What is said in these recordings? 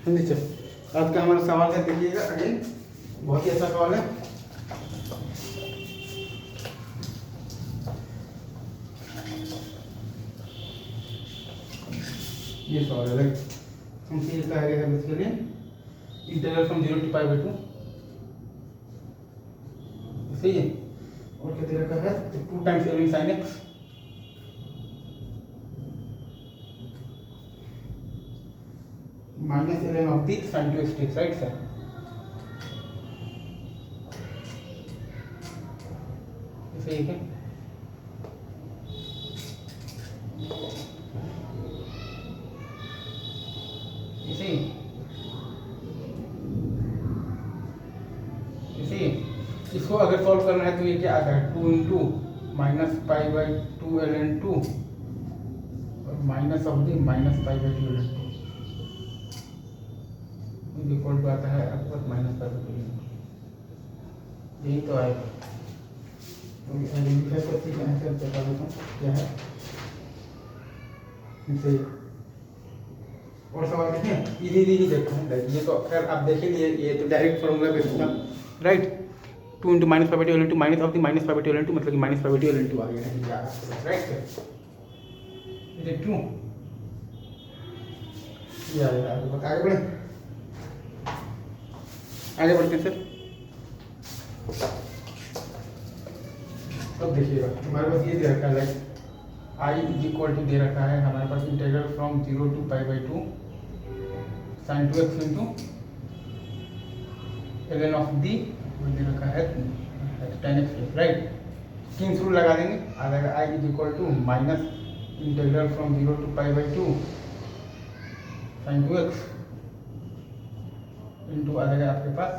नीचे आज का हमारा सवाल है, देखिएगा अगेन, बहुत ही अच्छा सवाल है। ये सवाल है, राइट। हमसे ये कहा गया है इसके लिए इंटीग्रल फ्रॉम 0 to π/2, सही है। और क्या दे रखा है, 2 times ln sin x minus ln of the sin 2x dx, right sir. सही है, सही इसको अगर सॉल्व करना है तो ये क्या आता है, 2 इंटू माइनस π/2 ln 2 और minus of the minus π/2 ln 2 equal to आता है आपके पास माइनस π/2 ln 2। यही तो आएगा। तो आंसर बता देता हूँ क्या है, सही। और सवाल देखें, इजी देखते हैं। ये तो खैर आप देख ही लिए, ये तो डायरेक्ट फॉर्मूला बेस्ड था, right. 2 into minus π/2 ln 2 minus of the minus π/2 ln 2, मतलब कि माइनस π/2 ln 2 आ गया है, राइट। Is it true? ये आगे बढ़े, आगे बढ़ते हैं सर। अब देखिएगा हमारे पास ये दे रखा है, like I is equal to दे रखा है हमारे पास integral from 0 to π/2 sin 2x into ln of the दे रखा है tan x, right. King's rule लगा देंगे, आ जाएगा I is equal to minus integral from 0 to π/2 sin 2x into आ जाएगा आपके पास,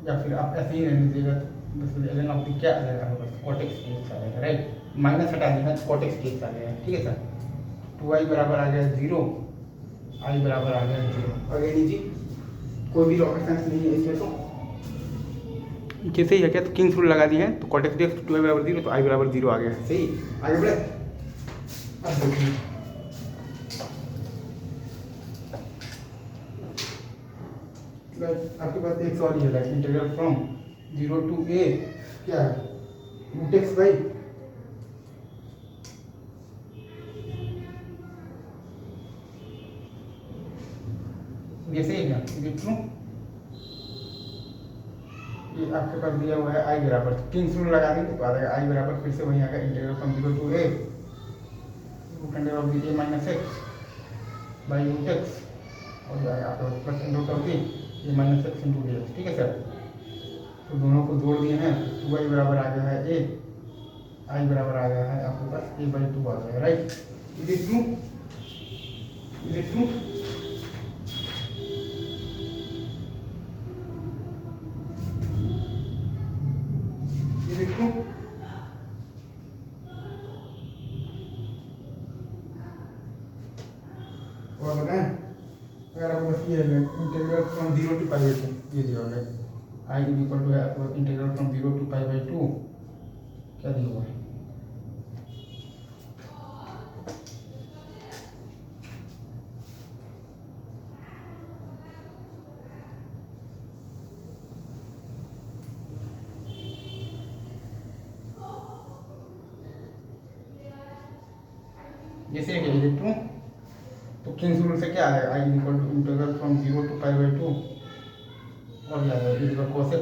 या फिर आप ऐसे ही रहने दीजिएगा, ln ऑफ दी क्या आ जाएगा आपके पास, cot x dx आ जाएगा, राइट। माइनस हटा देना, cot x dx आ गया, ठीक है सर। 2i बराबर आ गया 0, i बराबर आ गया 0। अगेन इजी, कोई भी रॉकेट साइंस नहीं है इसमें, तो कैसे ही है क्या, तो किंग्स रूल लगा दिए हैं, तो cot x dx 2i बराबर 0, तो i बराबर 0 आ गया है, सही। आगे बढ़े, अब देखिए आपके पास एक सवाल ये है, इंटीग्रल फ्रॉम 0 to a क्या है, रूट एक्स बाई ये सही है क्या, ट्रू। ये आपके पास दिया हुआ है आई बराबर, किंग्स रूल लगा देंगे तो आ जाएगा आई बराबर, फिर से वही आएगा integral from 0 to a root under of the a minus x by root x, और जाएगा आपके पास plus under of the a minus x into d x, ठीक है सर। तो दोनों को जोड़ दिए हैं, 2i बराबर आ गया है a, i बराबर आ गया है आपके पास a/2 आ गया, right. Is it true? Is it true? Is it true? और बताएं, अगर आपको बस ये इंटीग्रल फ्रॉम 0 to π/2 ये दिया हुआ है, I इज इक्वल टू है आपको इंटीग्रल फ्रॉम 0 to π/2 क्या दिया हुआ है, जैसे है क्या, ट्रू। तो किंग्स रूल से क्या आ जाएगा, I is equal to integral from 0 to π/2 और क्या आएगा, इज इक्वल cos x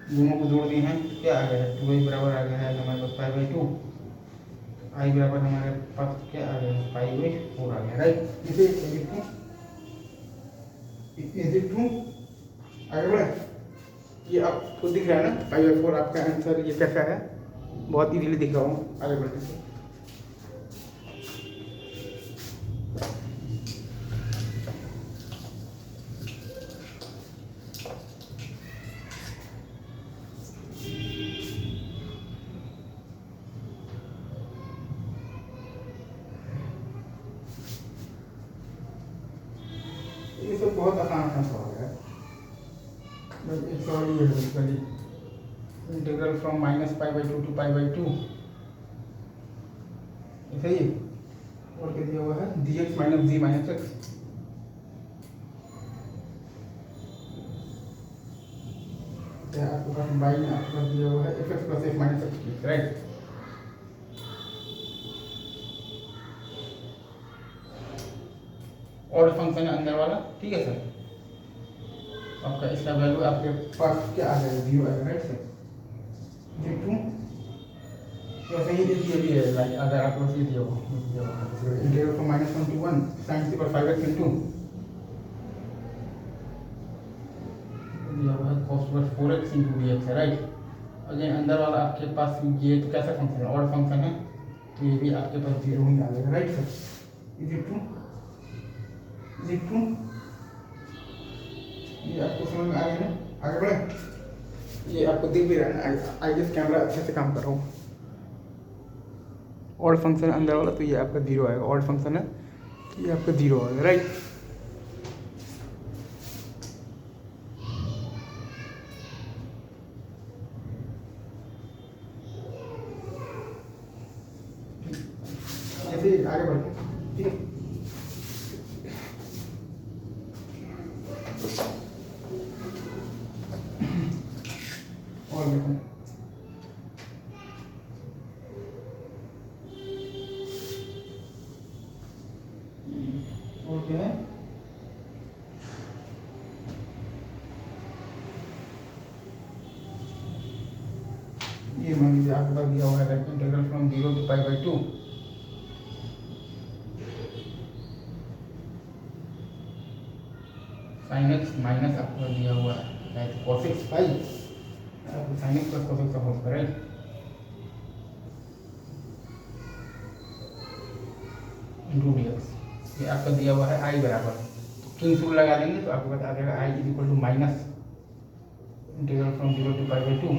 दोनों को जोड़ दिए हैं, क्या आ गया है, 2i बराबर आ गया है हमारे पास π/2, i बराबर हमारे पास क्या आ गया है, π/4 आ गया, राइट। इसे इज इट ट्रू? आगे बढ़े, ये आपको दिख रहा है ना π/4 आपका आंसर ये कैसा है, बहुत इजीली दिख रहा हूँ। आगे बढ़ते हैं, ये सब बहुत आसान सवाल है। बस एक सवाल ये है basically, integral integral from -π/2 to π/2 सही है। और क्या दिया हुआ है dx - g - x आपके पास बाई में आपके पास दिया हुआ है fx + f - x राइट। और फंक्शन है अंदर वाला ठीक है सर। आपका इसका वैल्यू आपके पास क्या आ जाएगा 0 आएगा राइट सर। देखो तो सही दे दिया भी है लाइक अगर आप लोग ये दिया हो integral from -1 to 1 sin c पर 5x into दिया हुआ है cos पर 4x into dx है राइट। अगेन अंदर वाला आपके पास ये तो कैसा फंक्शन है और फंक्शन है तो ये भी आपके पास 0 ही आ जाएगा right sir. Is it true ये आपको समझ में आ रहा है ना। आगे बढ़े ये आपको दिख भी रहा है ना आई गेस कैमरा अच्छे से काम कर रहा हूँ। ऑड फंक्शन अंदर वाला तो ये आपका 0 आएगा। ऑड फंक्शन है तो ये आपका 0 आएगा राइट। ऐसे आगे बढ़ते ठीक है। और देखो और क्या है ये मान लीजिए आपके पास दिया हुआ है integral from 0 to π/2 sin x minus आपको दिया हुआ है cos x पाई आपको sin x + cos x का होल करें इंटू dx। ये आपका दिया हुआ है i बराबर किंग्स रूल लगा देंगे तो आपको बता देगा i = minus integral from 0 to π/2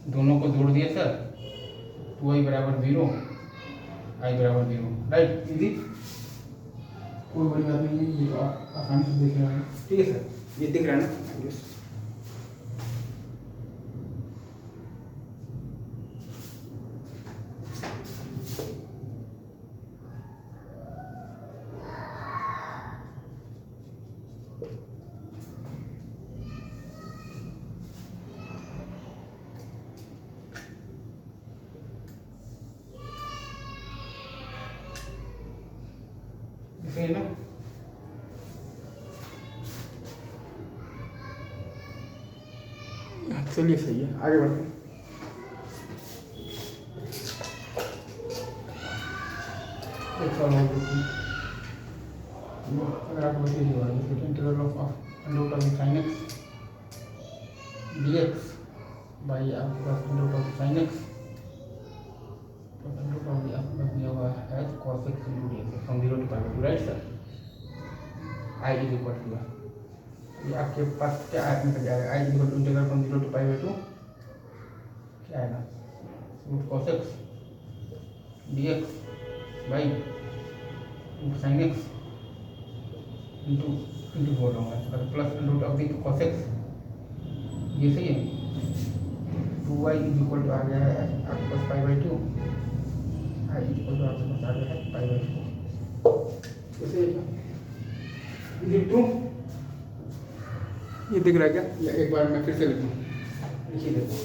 दोनों को जोड़ दिया sir 2i = 0 i = 0 right. Easy कोई बड़ी बात नहीं है ये आप आसानी से देख रहे हैं ठीक है सर। ये दिख रहा है ना सही ना। चलिए सही है आगे बढ़ते हैं। एक सवाल और देखिए अगर आपको बताइए हुआ integral of sin x dx by आपके पास sin x तो आपके पास दिया हुआ है cos x into dx from 0 to π/2 right sir. i = ये आपके पास क्या आएगा जाएगा i = इंटीग्रल फ्रॉम 0 to π/2 क्या आएगा √cos x dx by sin x into बोल रहा हूँ प्लस √cos x ये सही है। 2y = आ गया है आपके पास π/2 i = आपके पास आ गया है π/4 कैसे ये दिख रहा है क्या या एक बार मैं फिर से लिखूँ लिखिए देखो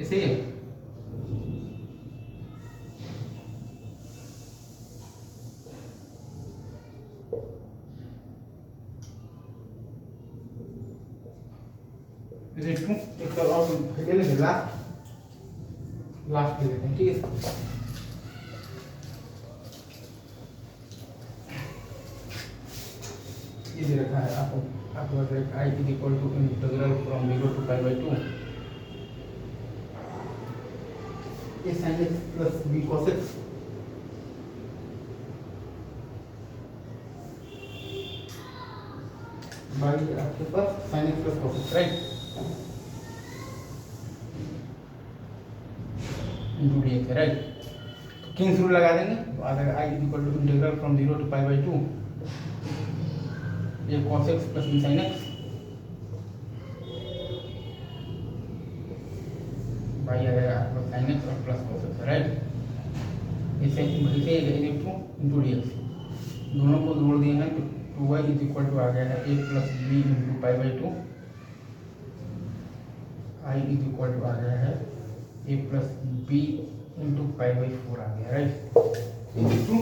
सही है। एक तो और लास्ट ले लेते हैं ठीक है। ये दे रखा है आपको I is equal to integral from 0 to π/2 a sin x plus b cos x by आपके पास sin x plus cos x, right, into d x, right. तो किंग्स रूल लगा देंगे तो आ जाएगा I is equal to integral from 0 to π/2 ये cos x plus b sin x by आ जाएगा आपका sin x और प्लस cos x, राइट। इसे इंटू डी एक्स दोनों को जोड़ दिए हैं तो 2y इज इक्वल टू आ गया है a plus b into π/2 I is equal to आ गया है a प्लस b इंटू π/4 आ गया, right. Into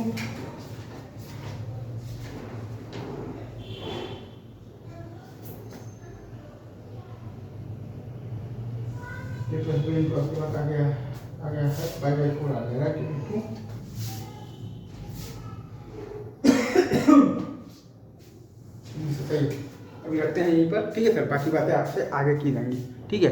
a plus b into आपके पास आ गया है π/4 आ गया, राइट। इंटू सही, अभी रखते हैं यहीं पर, ठीक है सर, बाकी बातें आपसे आगे की जाएंगी, ठीक है।